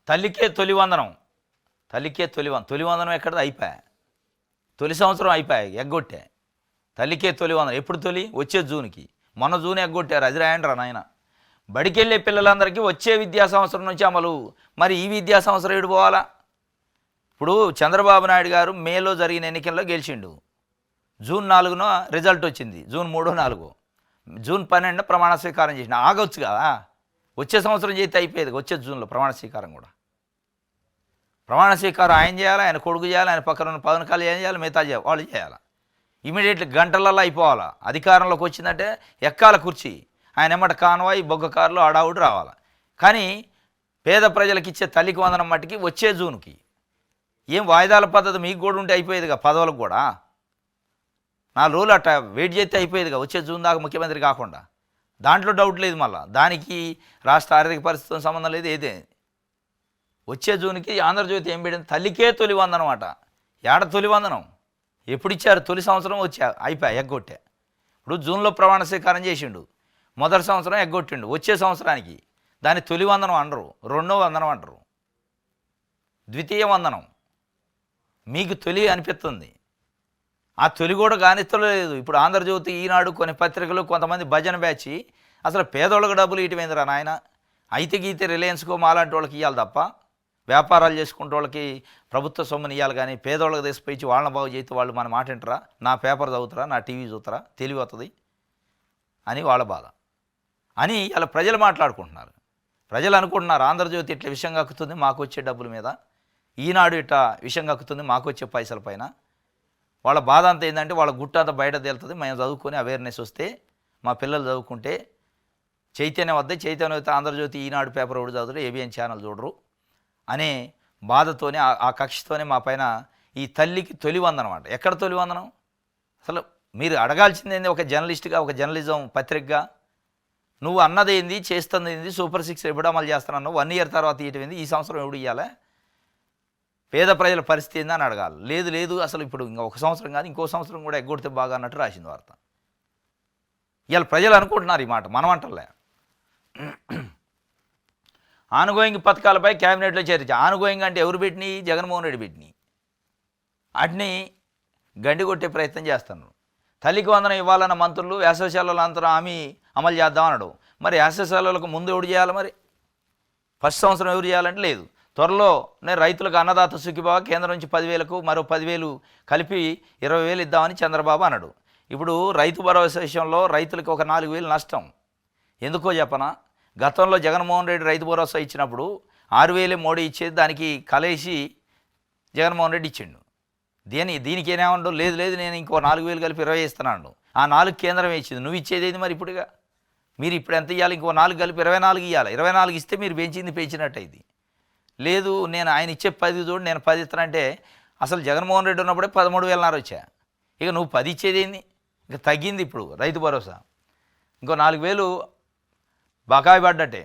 తల్లికే తొలి వందనం. తల్లికే తొలి వందనం ఎక్కడది అయిపోయా. తొలి సంవత్సరం అయిపోయాయి ఎగ్గొట్టే. తల్లికే తొలి వందనం ఎప్పుడు తొలి? వచ్చే జూన్కి. మొన్న జూన్ ఎగ్గొట్టారు. అది రాయండి రా నాయన. బడికెళ్ళే పిల్లలందరికీ వచ్చే విద్యా సంవత్సరం నుంచి అమలు. మరి ఈ విద్యా సంవత్సరం ఏడు పోవాలా? ఇప్పుడు చంద్రబాబు నాయుడు గారు మేలో జరిగిన ఎన్నికల్లో గెలిచిండు. జూన్ 4న రిజల్ట్ వచ్చింది. జూన్ 3, 4. జూన్ 12న ప్రమాణ స్వీకారం చేసిన. ఆగొచ్చు కదా, వచ్చే సంవత్సరం చేస్తే అయిపోయేది. వచ్చే జూన్లో ప్రమాణ స్వీకారం కూడా. ప్రమాణ స్వీకారం ఆయన చేయాలి, ఆయన కొడుకు చేయాలి, ఆయన పక్కన ఉన్న పవన్ కళ్యాణ్ చేయాలి, మిగతా వాళ్ళు చేయాలి. ఇమీడియట్లీ గంటలలో అయిపోవాలా. అధికారంలోకి వచ్చిందంటే ఎక్కాల కుర్చీ. ఆయన ఎమ్మట కాన్వాయ్ బొగ్గ కారులో అడావుడు రావాలి. కానీ పేద ప్రజలకు ఇచ్చే తల్లికి వందనం మట్టికి వచ్చే జూన్కి. ఏం వాయిదాల పద్ధతి మీకు కూడా ఉంటే అయిపోయేదిగా, పదవులకు కూడా 4 రోజులు అట్ట వెయిట్ చేస్తే అయిపోయేదిగా, వచ్చే జూన్ దాకా ముఖ్యమంత్రి కాకుండా. దాంట్లో డౌట్ లేదు. మళ్ళీ దానికి రాష్ట్ర ఆర్థిక పరిస్థితితో సంబంధం లేదు. ఏదే వచ్చే జూన్కి ఆంధ్రజ్యోతి ఏం పెట్టింది? తల్లికే తొలి వందనం అట. ఏడ తొలి వందనం ఎప్పుడు ఇచ్చారు? తొలి సంవత్సరం వచ్చా అయిపోయా ఎగ్గొట్టే. ఇప్పుడు జూన్లో ప్రమాణ స్వీకారం చేసిండు, మొదటి సంవత్సరం ఎగ్గొట్టిండు. వచ్చే సంవత్సరానికి దాన్ని తొలి వందనం అనరు, రెండో వందనం అంటారు, ద్వితీయ వందనం. మీకు తొలి అనిపిస్తుంది, ఆ తొలి కూడా కానిస్తలేదు. ఇప్పుడు ఆంధ్రజ్యోతి, ఈనాడు, కొన్ని పత్రికలు, కొంతమంది భజన బ్యాచి అసలు పేదోళ్ళకి డబ్బులు ఇటువైందిరా నాయన. అయితే గీతే రిలయన్స్కో మాలాంటి వాళ్ళకి ఇవ్వాలి తప్ప, వ్యాపారాలు చేసుకుంటే వాళ్ళకి ప్రభుత్వ సొమ్ముని ఇవ్వాలి. కానీ పేదోళ్ళకి తీసుకొచ్చి వాళ్ళని బాగు చేస్తే వాళ్ళు మన మాట వింటారా? నా పేపర్ చదువుతారా, నా టీవీ చూస్తారా, తెలివి వస్తుంది అని వాళ్ళ బాధ అని ఇలా ప్రజలు మాట్లాడుకుంటున్నారు. ప్రజలు అనుకుంటున్నారు ఆంధ్రజ్యోతి ఇట్లా విషయం కక్కుతుంది మాకు వచ్చే డబ్బుల మీద, ఈనాడు ఇట్లా విషయం కక్కుతుంది మాకు వచ్చే పైసల పైన. వాళ్ళ బాధ అంతా ఏంటంటే వాళ్ళ గుట్ట అంతా బయట తేలుతుంది. మేము చదువుకొని అవేర్నెస్ వస్తే, మా పిల్లలు చదువుకుంటే చైతన్యం వద్ద, చైతన్యం అయితే ఆంధ్రజ్యోతి, ఈనాడు పేపర్ ఒకటి చదువుతారు, ఏబిఎన్ ఛానల్ చూడరు అనే బాధతోనే, ఆ కక్షతోనే మా పైన ఈ తల్లికి తొలి వందనం అంట. ఎక్కడ తొలి వందనం? అసలు మీరు అడగాల్సింది ఏంది? ఒక జర్నలిస్ట్గా, ఒక జర్నలిజం పత్రికగా నువ్వు అన్నది ఏంది, చేస్తుంది ఏంది, సూపర్ 6 ఎప్పుడు అమలు చేస్తున్నావు, 1 ఇయర్ తర్వాత ఇటువంటిది, ఈ సంవత్సరం ఎప్పుడు ఇవ్వాలి, పేద ప్రజల పరిస్థితి ఏందని అడగాలి. లేదు అసలు ఇప్పుడు ఇంకా ఒక సంవత్సరం కాదు, ఇంకో సంవత్సరం కూడా ఎగ్గొడితే బాగా అన్నట్టు రాసింది వార్త. ఇవాళ ప్రజలు అనుకుంటున్నారు ఈ మాట, మనం అంటలే. ఆన్గోయింగ్ పథకాలపై క్యాబినెట్లో చర్చ. ఆన్గోయింగ్ అంటే ఎవరు పెట్టినాయి? జగన్మోహన్ రెడ్డి పెట్టినాయి. వాటిని గండి కొట్టే ప్రయత్నం చేస్తున్నారు. తల్లికి వందనం ఇవ్వాలన్న మంత్రులు వేసవిశాలలో అంతరం హామీ అమలు చేద్దామన్నాడు. మరి వేసవిశాలకు ముందు ఎవడు చేయాలి? మరి ఫస్ట్ సంవత్సరం ఎవరు చేయాలంటే లేదు. త్వరలోనే రైతులకు అన్నదాత సుఖీభావ కేంద్రం నుంచి 10,000కు మరో 10,000 కలిపి 20,000 ఇద్దామని చంద్రబాబు అన్నాడు. ఇప్పుడు రైతు భరోసా విషయంలో రైతులకు ఒక 4,000 నష్టం. ఎందుకో చెప్పనా? గతంలో జగన్మోహన్ రెడ్డి రైతు భరోసా ఇచ్చినప్పుడు 6,000 మోడీ ఇచ్చేది, దానికి కలేసి జగన్మోహన్ రెడ్డి ఇచ్చిండు. దీనికి ఏమేమండు? లేదు నేను ఇంకో 4,000 కలిపి 20 ఇస్తున్నాడు. ఆ 4 కేంద్రం ఇచ్చింది. నువ్వు ఇచ్చేది మరి ఇప్పుడుగా మీరు ఇప్పుడు ఎంత ఇవ్వాలి? ఇంకో 4 కలిపి 24 ఇవ్వాలి. 24 ఇస్తే మీరు పెంచినట్టు అయింది. లేదు నేను ఆయన ఇచ్చే 10 చూడు, నేను 10 ఇస్తానంటే అసలు జగన్మోహన్ రెడ్డి ఉన్నప్పుడే 13,500 వచ్చా. ఇక నువ్వు 10 ఇచ్చేది ఏంది? ఇక తగ్గింది ఇప్పుడు రైతు భరోసా. ఇంకో 4,000 బకాయి పడ్డట్టే.